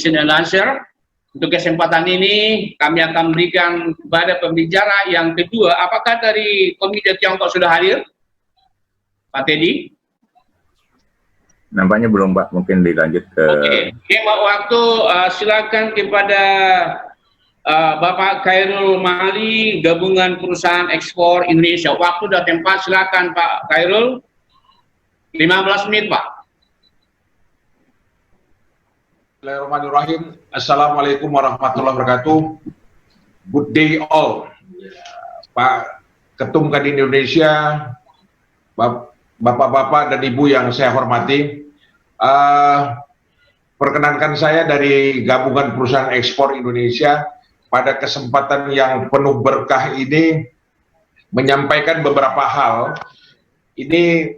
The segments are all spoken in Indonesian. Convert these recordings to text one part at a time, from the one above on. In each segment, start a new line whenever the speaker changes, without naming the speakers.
Indonesia dan Lancer. Untuk kesempatan ini kami akan memberikan kepada pembicara yang kedua. Apakah dari Komite Tiongkok sudah hadir, Pak Teddy?
Nampaknya belum, Pak. Mungkin dilanjut ke...
Oke, waktu silakan kepada Bapak Khairul Mahali, Gabungan Perusahaan Ekspor Indonesia. Waktu dan tempat silakan Pak Khairul. 15 menit, Pak.
Bismillahirrahmanirrahim. Assalamualaikum warahmatullahi wabarakatuh. Good day all. Pak Ketum Kadin Indonesia, Bapak-bapak dan Ibu yang saya hormati. Perkenankan saya dari Gabungan Perusahaan Ekspor Indonesia pada kesempatan yang penuh berkah ini menyampaikan beberapa hal. Ini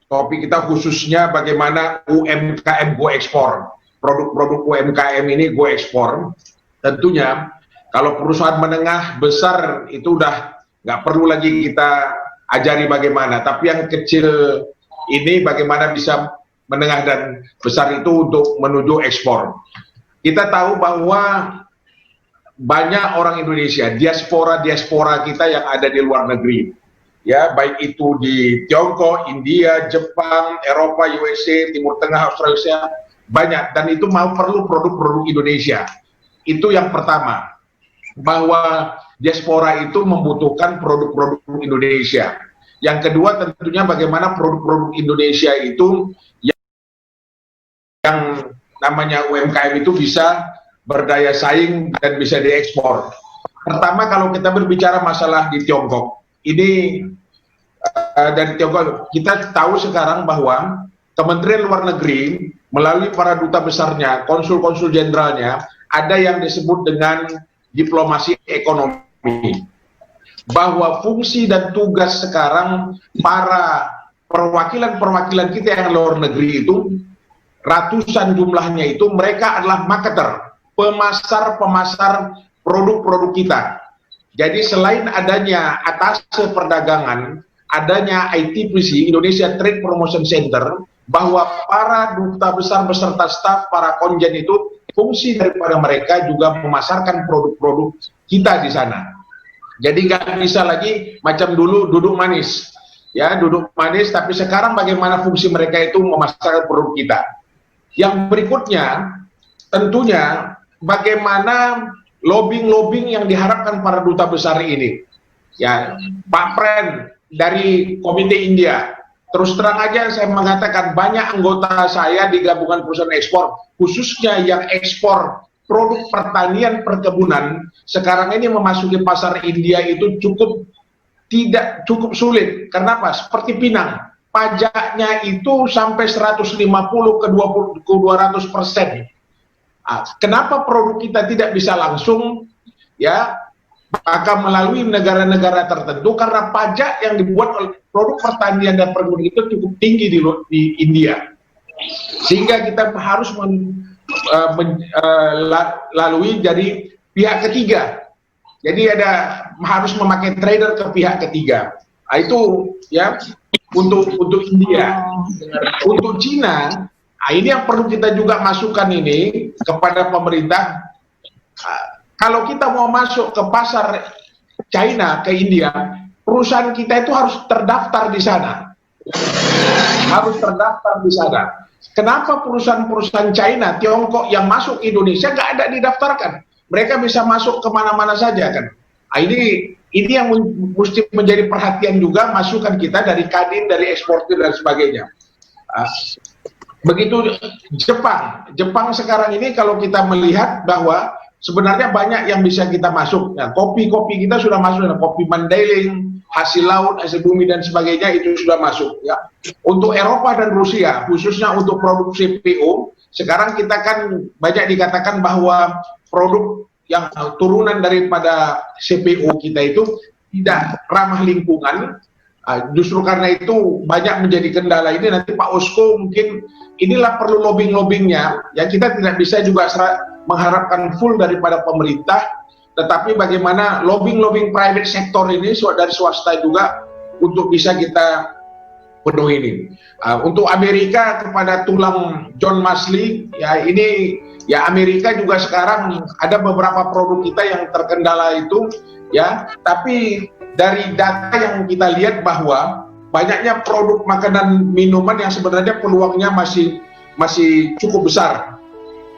topik kita khususnya bagaimana UMKM go ekspor. Produk-produk UMKM ini go ekspor. Tentunya kalau perusahaan menengah besar itu udah nggak perlu lagi kita ajari bagaimana, tapi yang kecil ini bagaimana bisa menengah dan besar itu untuk menuju ekspor. Kita tahu bahwa banyak orang Indonesia, diaspora kita yang ada di luar negeri, ya, baik itu di Tiongkok, India, Jepang, Eropa, USA, Timur Tengah, Australia, banyak, dan itu mau perlu produk-produk Indonesia. Itu yang pertama, bahwa diaspora itu membutuhkan produk-produk Indonesia. Yang kedua tentunya bagaimana produk-produk Indonesia itu yang namanya UMKM itu bisa berdaya saing dan bisa diekspor. Pertama, kalau kita berbicara masalah di Tiongkok, ini dari Tiongkok kita tahu sekarang bahwa Kementerian Luar Negeri melalui para duta besarnya, konsul-konsul jenderalnya, ada yang disebut dengan diplomasi ekonomi. Bahwa fungsi dan tugas sekarang para perwakilan-perwakilan kita yang luar negeri itu, ratusan jumlahnya itu, mereka adalah marketer, pemasar-pemasar produk-produk kita. Jadi selain adanya atase perdagangan, adanya ITPC, Indonesia Trade Promotion Center, bahwa para duta besar beserta staf, para konjen itu, fungsi daripada mereka juga memasarkan produk-produk kita di sana. Jadi nggak bisa lagi macam dulu duduk manis, ya, duduk manis, tapi sekarang bagaimana fungsi mereka itu memasarkan produk kita. Yang berikutnya, tentunya bagaimana lobbying yang diharapkan para duta besar ini. Ya, Pak Pren dari Komite India, terus terang aja saya mengatakan banyak anggota saya di Gabungan Perusahaan Ekspor, khususnya yang ekspor produk pertanian perkebunan, sekarang ini memasuki pasar India itu tidak cukup sulit. Kenapa? Seperti Pinang, pajaknya itu sampai 150 ke 200%. Kenapa produk kita tidak bisa langsung, ya, maka melalui negara-negara tertentu, karena pajak yang dibuat oleh produk pertanian dan perkebunan itu cukup tinggi di India, sehingga kita harus lalui dari pihak ketiga. Jadi harus memakai trader ke pihak ketiga. Itu ya untuk India. Untuk Cina, ini yang perlu kita juga masukkan ini kepada pemerintah. Kalau kita mau masuk ke pasar China, ke India, perusahaan kita itu harus terdaftar di sana. Harus terdaftar di sana. Kenapa perusahaan-perusahaan China, Tiongkok yang masuk Indonesia nggak ada didaftarkan? Mereka bisa masuk kemana-mana saja kan? Ini yang mesti menjadi perhatian juga, masukan kita dari Kadin, dari eksportir dan sebagainya. Begitu Jepang sekarang ini kalau kita melihat bahwa sebenarnya banyak yang bisa kita masuk. Nah, kopi-kopi kita sudah masuk, kopi Mandailing, hasil laut, hasil bumi dan sebagainya itu sudah masuk. Ya. Untuk Eropa dan Rusia, khususnya untuk produk CPO, sekarang kita kan banyak dikatakan bahwa produk yang turunan daripada CPO kita itu tidak ramah lingkungan. Justru karena itu banyak menjadi kendala ini. Nanti Pak Osko mungkin inilah perlu lobbying-lobbyingnya. Ya, kita tidak bisa juga mengharapkan full daripada pemerintah, tetapi bagaimana lobbying private sector ini dari swasta juga untuk bisa kita penuhi ini. Untuk Amerika kepada tulang John Masley, ya ini Ya Amerika juga sekarang ada beberapa produk kita yang terkendala itu, ya. Tapi dari data yang kita lihat bahwa banyaknya produk makanan minuman yang sebenarnya peluangnya masih cukup besar.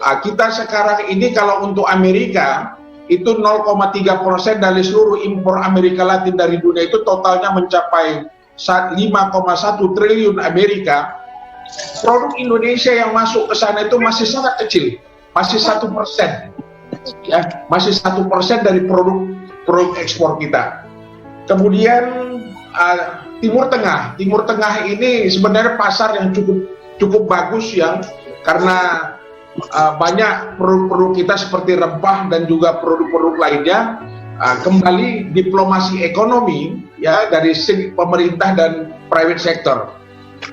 Kita sekarang ini kalau untuk Amerika itu 0,3% dari seluruh impor Amerika Latin dari dunia itu totalnya mencapai 5,1 triliun Amerika. Produk Indonesia yang masuk ke sana itu masih sangat kecil, masih 1%, ya, masih 1% dari produk ekspor kita. Kemudian Timur Tengah ini sebenarnya pasar yang cukup bagus ya, karena banyak produk-produk kita seperti rempah dan juga produk-produk lainnya kembali diplomasi ekonomi ya dari pemerintah dan private sector.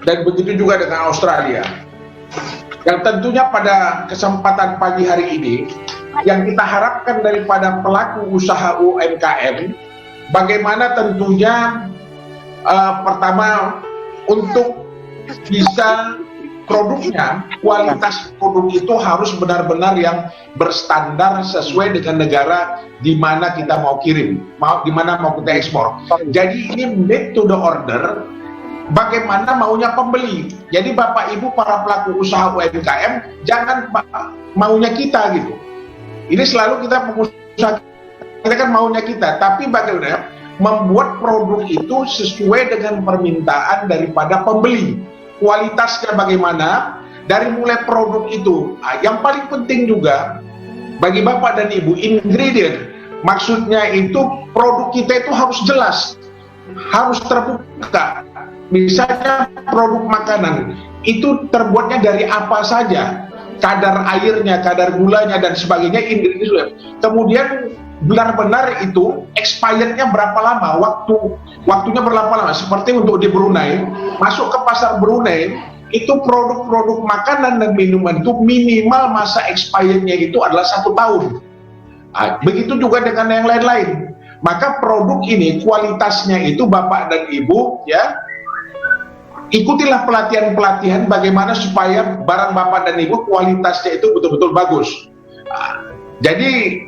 Dan begitu juga dengan Australia. Yang tentunya pada kesempatan pagi hari ini, yang kita harapkan daripada pelaku usaha UMKM, bagaimana tentunya pertama untuk bisa produknya, kualitas produk itu harus benar-benar yang berstandar sesuai dengan negara di mana kita mau kirim, di mana mau kita ekspor. Jadi ini made to the order. Bagaimana maunya pembeli. Jadi Bapak Ibu para pelaku usaha UMKM jangan maunya kita gitu. Ini selalu kita pengusaha, kita kan maunya kita, tapi bagaimana membuat produk itu sesuai dengan permintaan daripada pembeli. Kualitasnya bagaimana, dari mulai produk itu. Yang paling penting juga bagi Bapak dan Ibu, ingredient. Maksudnya itu produk kita itu harus jelas, harus terbuka. Misalnya produk makanan itu terbuatnya dari apa saja, kadar airnya, kadar gulanya dan sebagainya, ingredient. Kemudian benar-benar itu expirednya berapa lama, waktunya berapa lama. Seperti untuk di Brunei, masuk ke pasar Brunei itu produk-produk makanan dan minuman itu minimal masa expirednya itu adalah 1 tahun. Begitu juga dengan yang lain-lain. Maka produk ini kualitasnya itu Bapak dan Ibu ya, ikutilah pelatihan-pelatihan bagaimana supaya barang Bapak dan Ibu kualitasnya itu betul-betul bagus. Jadi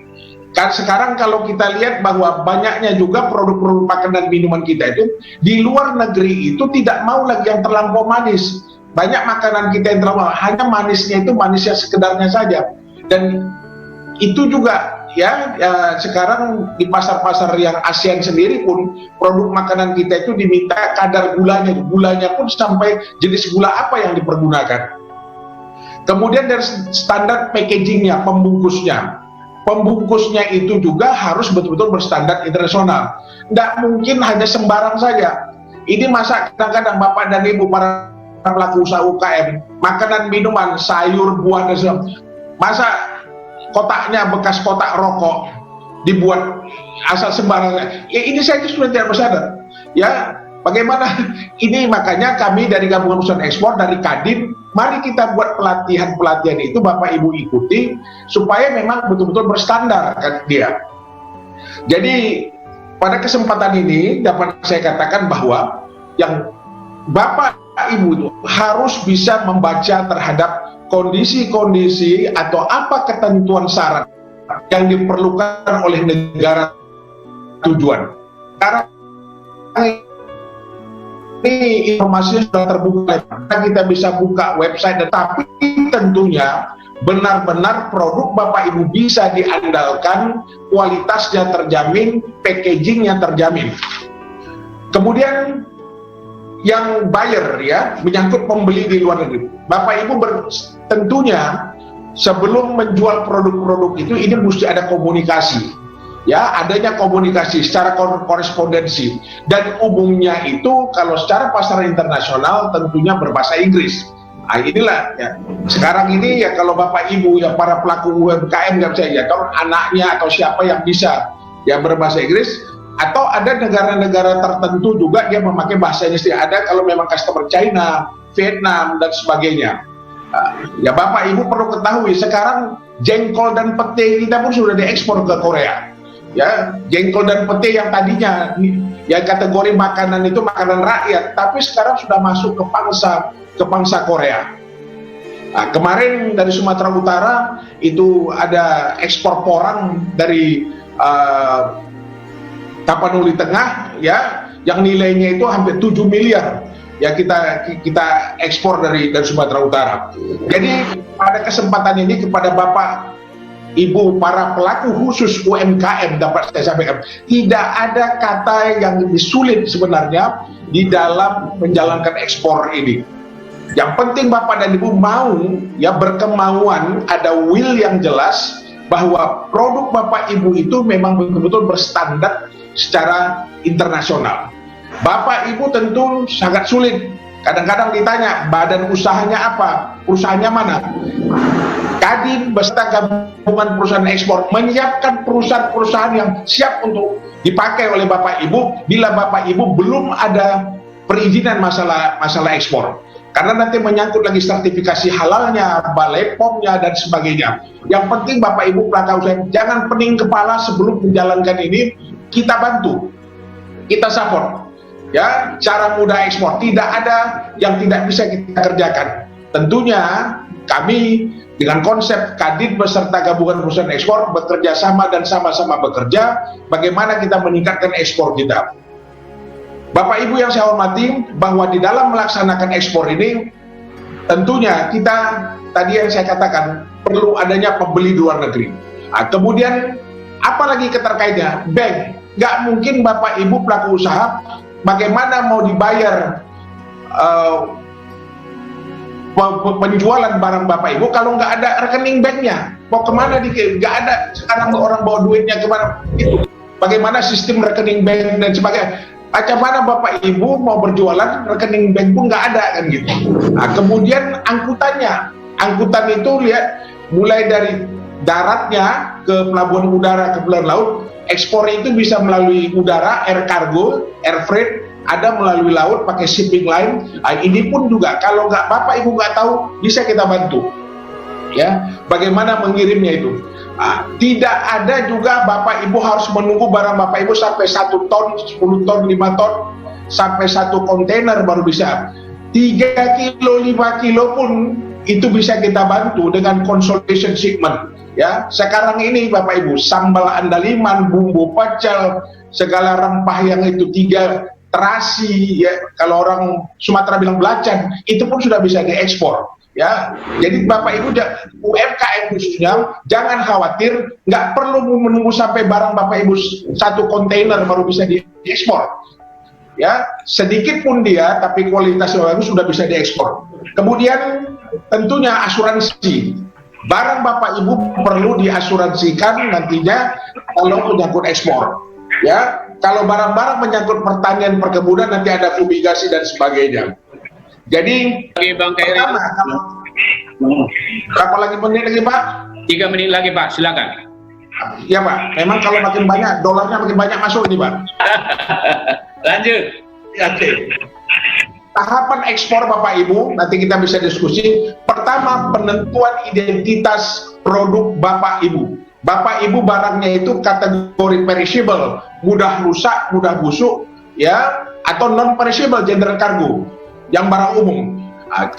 kan sekarang kalau kita lihat bahwa banyaknya juga produk-produk makanan dan minuman kita itu di luar negeri itu tidak mau lagi yang terlampau manis. Banyak makanan kita yang terlampau, hanya manisnya itu manis yang sekedarnya saja. Dan itu juga ya sekarang di pasar-pasar yang ASEAN sendiri pun produk makanan kita itu diminta kadar gulanya pun sampai jenis gula apa yang dipergunakan. Kemudian dari standar packagingnya, pembungkusnya itu juga harus betul-betul berstandar internasional. Tidak mungkin hanya sembarang saja. Ini masa kadang-kadang Bapak dan Ibu para pelaku usaha UKM, makanan minuman, sayur, buah dan sebagainya, masa kotaknya bekas kotak rokok dibuat asal sembarangan. Ya ini saja sudah tidak bersadar. Ya bagaimana ini, makanya kami dari Gabungan Perusahaan Ekspor dari Kadin, mari kita buat pelatihan itu Bapak Ibu ikuti supaya memang betul-betul berstandar kan dia. Jadi pada kesempatan ini dapat saya katakan bahwa yang Bapak Ibu itu harus bisa membaca terhadap kondisi-kondisi atau apa ketentuan syarat yang diperlukan oleh negara tujuan. Karena ini informasinya sudah terbuka, kita bisa buka website, tapi tentunya benar-benar produk Bapak Ibu bisa diandalkan, kualitasnya terjamin, packagingnya terjamin. Kemudian yang buyer ya, menyangkut pembeli di luar negeri. Bapak Ibu tentunya sebelum menjual produk-produk itu ini mesti ada komunikasi. Ya, adanya komunikasi secara korespondensi, dan umumnya itu kalau secara pasar internasional tentunya berbahasa Inggris. Nah, inilah ya. Sekarang ini ya kalau Bapak Ibu ya para pelaku UMKM nggak bisa ya, kalau anaknya atau siapa yang bisa ya berbahasa Inggris, atau ada negara-negara tertentu juga dia memakai bahasa Inggris. Ada kalau memang customer China, Vietnam dan sebagainya. Ya Bapak Ibu perlu ketahui sekarang jengkol dan pete kita pun sudah diekspor ke Korea. Ya, jengkol dan pete yang tadinya ya kategori makanan itu makanan rakyat, tapi sekarang sudah masuk ke pangsa Korea. Kemarin dari Sumatera Utara itu ada ekspor porang dari Tapanuli Tengah, ya, yang nilainya itu hampir 7 miliar. Ya, kita ekspor dari Sumatera Utara. Jadi pada kesempatan ini kepada Bapak Ibu para pelaku khusus UMKM dapat saya sampaikan, tidak ada kata yang lebih sulit sebenarnya di dalam menjalankan ekspor ini. Yang penting Bapak dan Ibu mau, ya, berkemauan, ada will yang jelas bahwa produk Bapak Ibu itu memang betul-betul berstandar secara internasional. Bapak Ibu tentu sangat sulit. Kadang-kadang ditanya, badan usahanya apa? Perusahaannya mana? Kadin beserta gabungan perusahaan ekspor menyiapkan perusahaan-perusahaan yang siap untuk dipakai oleh Bapak Ibu bila Bapak Ibu belum ada perizinan masalah ekspor. Karena nanti menyangkut lagi sertifikasi halalnya, balai POM-nya, dan sebagainya. Yang penting Bapak Ibu pelaku usaha jangan pening kepala sebelum menjalankan ini, kita bantu, kita support. Ya, cara mudah ekspor tidak ada yang tidak bisa kita kerjakan. Tentunya kami dengan konsep Kadin beserta gabungan perusahaan ekspor bekerja sama dan sama-sama bekerja bagaimana kita meningkatkan ekspor kita. Bapak Ibu yang saya hormati, bahwa di dalam melaksanakan ekspor ini tentunya kita tadi yang saya katakan perlu adanya pembeli di luar negeri. Kemudian apalagi keterkaitnya bank, nggak mungkin Bapak Ibu pelaku usaha bagaimana mau dibayar penjualan barang Bapak Ibu kalau nggak ada rekening banknya. Mau kemana nggak ada sekarang orang bawa duitnya kemana itu. Bagaimana sistem rekening bank dan sebagainya. Macam mana Bapak Ibu mau berjualan rekening bank pun nggak ada kan gitu. Kemudian angkutannya, angkutan itu lihat mulai dari daratnya ke pelabuhan udara ke pelabuhan laut, ekspor itu bisa melalui udara, air cargo, air freight, ada melalui laut pakai shipping line. Ini pun juga kalau nggak Bapak Ibu nggak tahu bisa kita bantu. Ya, bagaimana mengirimnya itu. Tidak ada juga Bapak Ibu harus menunggu barang Bapak Ibu sampai 1 ton, 10 ton, 5 ton, sampai 1 kontainer baru bisa. 3 kilo, 5 kilo pun itu bisa kita bantu dengan consolidation shipment. Ya, sekarang ini Bapak Ibu, sambal andaliman, bumbu pecel, segala rempah yang itu 3 terasi, ya, kalau orang Sumatera bilang belacan, itu pun sudah bisa diekspor. Ya, jadi Bapak Ibu UMKM khususnya jangan khawatir, nggak perlu menunggu sampai barang Bapak Ibu 1 kontainer baru bisa diekspor. Ya, sedikit pun dia, tapi kualitasnya bagus sudah bisa diekspor. Kemudian tentunya asuransi. Barang Bapak Ibu perlu diasuransikan nantinya kalau menyangkut ekspor. Ya, kalau barang-barang menyangkut pertanian perkebunan nanti ada fumigasi dan sebagainya. Jadi
Bang Khairil,
berapa lagi menit lagi Pak?
3 menit lagi Pak, silakan.
Ya Pak, memang kalau makin banyak dolarnya makin banyak masuk ini Pak.
Lanjut.
Oke. Tahapan ekspor Bapak Ibu nanti kita bisa diskusi. Pertama, penentuan identitas produk Bapak Ibu. Bapak Ibu barangnya itu kategori perishable, mudah rusak, mudah busuk, ya, atau non perishable, general cargo, yang barang umum.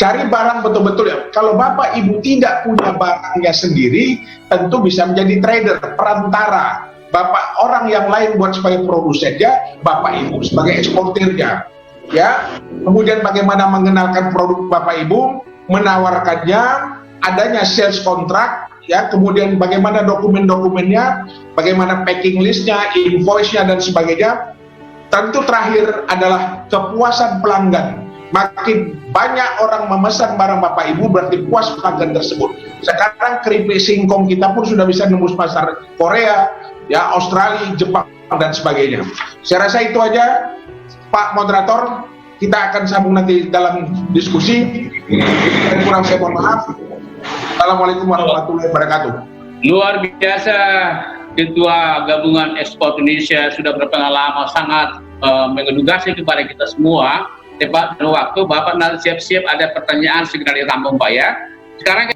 Cari barang betul-betul ya. Kalau Bapak Ibu tidak punya barangnya sendiri, tentu bisa menjadi trader, perantara. Bapak orang yang lain buat sebagai produsennya, Bapak Ibu sebagai eksportirnya. Ya, kemudian bagaimana mengenalkan produk Bapak Ibu, menawarkannya, adanya sales contract, ya, kemudian bagaimana dokumen-dokumennya, bagaimana packing listnya, invoice-nya dan sebagainya. Tentu terakhir adalah kepuasan pelanggan. Makin banyak orang memesan barang Bapak Ibu berarti puas pelanggan tersebut. Sekarang keripik singkong kita pun sudah bisa nembus pasar Korea, ya, Australia, Jepang dan sebagainya. Saya rasa itu aja Pak Moderator, kita akan sambung nanti dalam diskusi. Dan kurang saya mohon maaf. Assalamualaikum warahmatullahi wabarakatuh.
Luar biasa, Ketua Gabungan Ekspor Indonesia sudah berpengalaman sangat mengedukasi kepada kita semua. Tepat waktu, Bapak nanti siap-siap ada pertanyaan segera ditampung Pak ya. Sekarang